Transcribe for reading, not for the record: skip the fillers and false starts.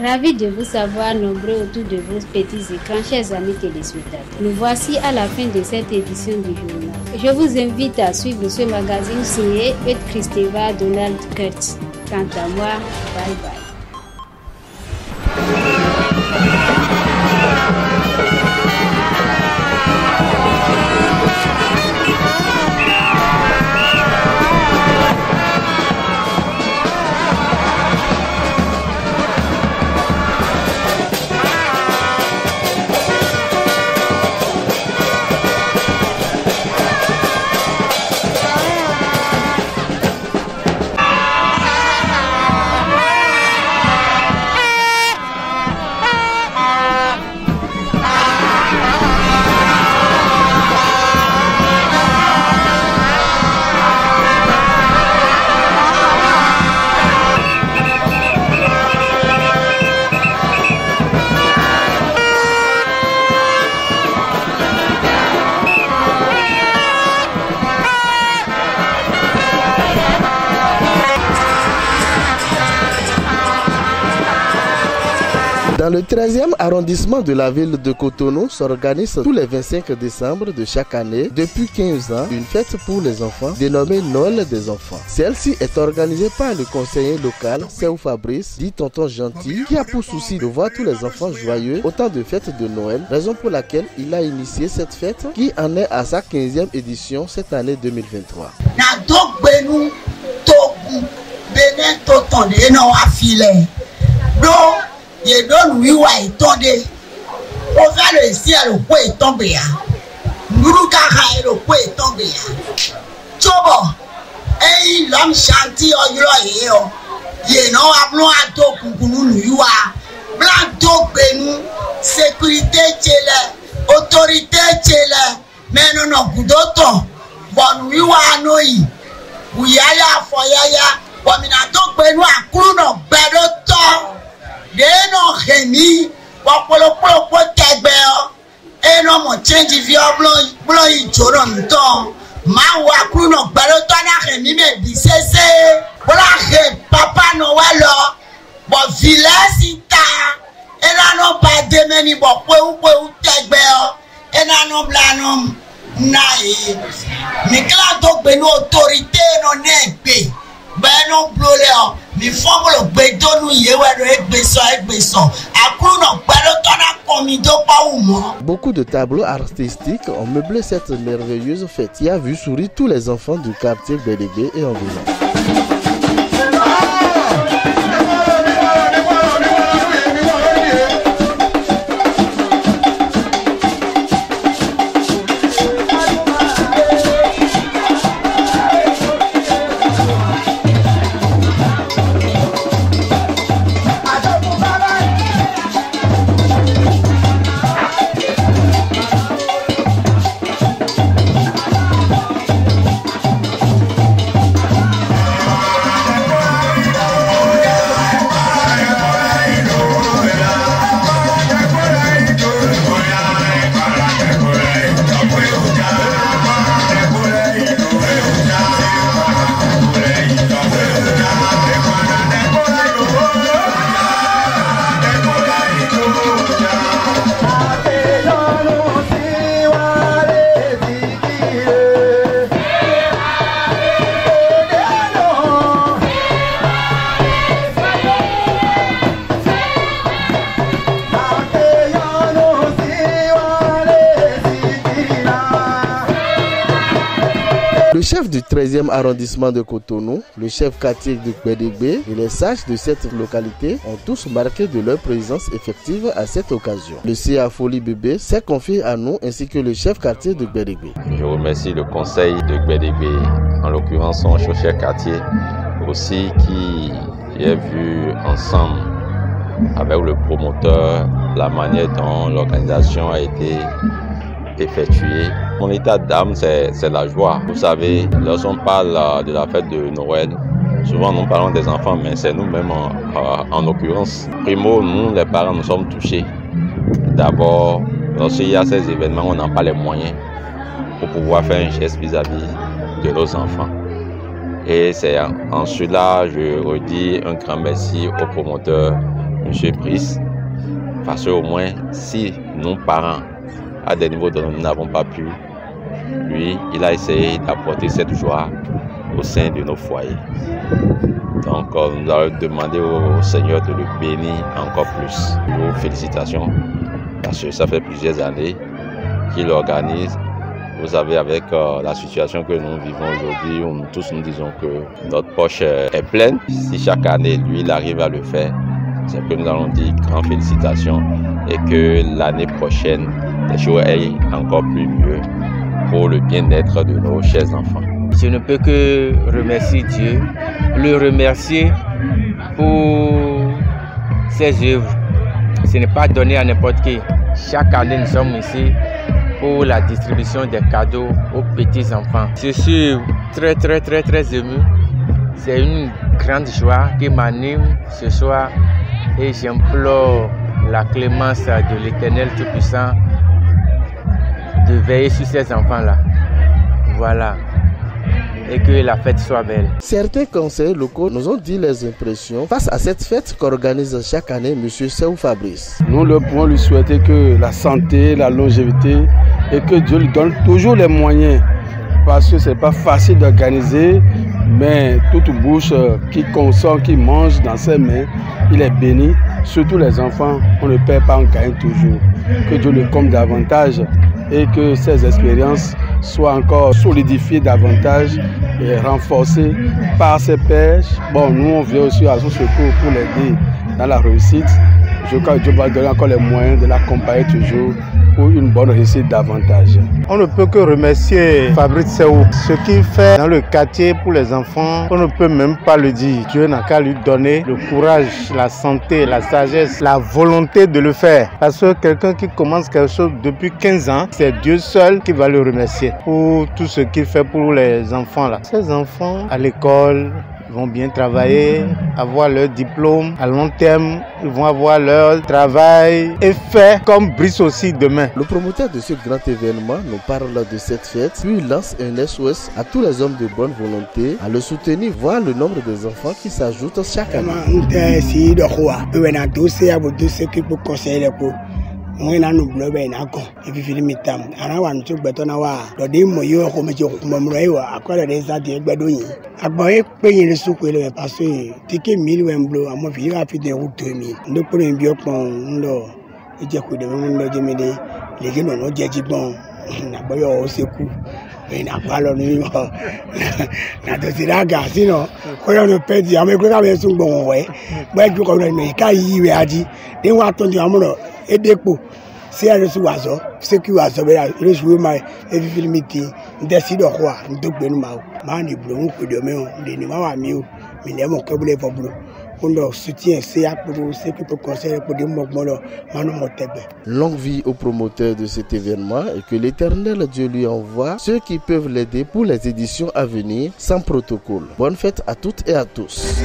Ravi de vous savoir nombreux autour de vos petits écrans, chers amis téléspectateurs. Nous voici à la fin de cette édition du journal. Je vous invite à suivre ce magazine signé Euth Kristeva Donald Kurtz. Quant à moi, bye bye. Dans le 13e arrondissement de la ville de Cotonou s'organise tous les 25 décembre de chaque année, depuis 15 ans, une fête pour les enfants dénommée Noël des enfants. Celle-ci est organisée par le conseiller local, Seou Fabrice, dit Tonton Gentil, qui a pour souci de voir tous les enfants joyeux au temps de fête de Noël, raison pour laquelle il a initié cette fête qui en est à sa 15e édition cette année 2023. Ye don wiwa itonde o fa le si alo ko itonbe ya nuru ka ka elo ko itonbe ya chobo ei lam shanti o yiro ye o ye no ablo ato kunkunu wiwa blan to gbenu sécurité chele autorité chele meno no gudoto bon wiwa no yi uyaya foyaya bomina to gbenu akuru no gbedo to Deno remi, wapolopolopo tegbeo, eno mo change vi oblo ijoro nton, ma wakru no gbero to na remi me bisese, bola re papa no welo, bo vilesita, ena no ba de meni bo pe tegbeo, ena no blanom na e. Mikla to gbe no autorité no negbe, beno blole mi fomolo gbedonu yewedo egbeso akuno gbedotona komido paumo. Beaucoup de tableaux artistiques ont meublé cette merveilleuse fête qui a vu sourire tous les enfants du quartier Gbedegbe et environ. Le chef du 13e arrondissement de Cotonou, le chef quartier de Gbedegbe et les sages de cette localité ont tous marqué de leur présence effective à cette occasion. Le CA Folie Bébé s'est confié à nous ainsi que le chef quartier de Gbedegbe. Je remercie le conseil de Gbedegbe, en l'occurrence son chef quartier, aussi qui a vu ensemble avec le promoteur la manière dont l'organisation a été effectuée. Mon état d'âme, c'est la joie. Vous savez, lorsqu'on parle de la fête de Noël, souvent nous parlons des enfants, mais c'est nous-mêmes en l'occurrence. Primo, nous les parents, nous sommes touchés. D'abord, lorsqu'il y a ces événements, on n'a pas les moyens pour pouvoir faire un geste vis-à-vis de nos enfants. Et c'est en cela, je redis un grand merci aux promoteurs M. Brice, parce qu'au moins, si nos parents, à des niveaux dont nous n'avons pas pu, lui, il a essayé d'apporter cette joie au sein de nos foyers. Donc, nous allons demander au Seigneur de le bénir encore plus. Nos félicitations, parce que ça fait plusieurs années qu'il organise. Vous savez, avec la situation que nous vivons aujourd'hui, où nous tous nous disons que notre poche est pleine. Si chaque année, lui, il arrive à le faire, c'est que nous allons dire grandes félicitations et que l'année prochaine, les choses aillent encore plus mieux pour le bien-être de nos chers enfants. Je ne peux que remercier Dieu, le remercier pour ses œuvres. Ce n'est pas donné à n'importe qui. Chaque année, nous sommes ici pour la distribution des cadeaux aux petits enfants. Je suis très ému. C'est une grande joie qui m'anime ce soir et j'implore la clémence de l'Éternel Tout-Puissant de veiller sur ces enfants-là. Voilà. Et que la fête soit belle. Certains conseillers locaux nous ont dit les impressions face à cette fête qu'organise chaque année M. Seou Fabrice. Nous le pouvons lui souhaiter que la santé, la longévité et que Dieu lui donne toujours les moyens. Parce que ce n'est pas facile d'organiser, mais toute bouche qui consomme, qui mange dans ses mains, il est béni. Surtout les enfants, on ne perd pas, on gagne toujours. Que Dieu le comble davantage et que ces expériences soient encore solidifiées davantage et renforcées par ses pères. Bon, nous on vient aussi à son secours pour l'aider dans la réussite. Je crois que Dieu va donner encore les moyens de l'accompagner toujours pour une bonne réussite davantage. On ne peut que remercier Fabrice Seou. Ce qu'il fait dans le quartier pour les enfants, on ne peut même pas le dire. Dieu n'a qu'à lui donner le courage, la santé, la sagesse, la volonté de le faire. Parce que quelqu'un qui commence quelque chose depuis 15 ans, c'est Dieu seul qui va le remercier pour tout ce qu'il fait pour les enfants là. Ces enfants à l'école vont bien travailler, avoir leur diplôme à long terme, ils vont avoir leur travail et faire comme Brice aussi demain. Le promoteur de ce grand événement nous parle de cette fête, puis lance un SOS à tous les hommes de bonne volonté à le soutenir, voir le nombre des enfants qui s'ajoutent chaque année. Mwen na nublo be na ko ebi film tam ara wan tu gbeto na wa do de mo yo ko me je ko mo ro wa akwara de sa de gbedo yin agbo e pe yin le suku le parce tike 1000 wemblo amo fi ra fi de ru 2000 ndo ko bi opon ndo e je ko de mo ndo je me de le je no je ji gbon na gbo yo o seku e na pa lo ni mo na to ti raga sino ko yo no pe di amo ko ka be sun gbon we gbe ju ko no ka yi we aji de wa to di amo et des pots. Si elle se voit ça, ce qui va se faire, le jour ma et filmité, décide de quoi, de ben ma, mani bleu, que de main, de nema mieux, mais les mots que vous voulez pas bleu. On leur soutient, c'est pour ceux qui peuvent conseiller pour des mouvements, longue vie au promoteur de cet événement et que l'Éternel Dieu lui envoie ceux qui peuvent l'aider pour les éditions à venir sans protocole. Bonne fête à toutes et à tous.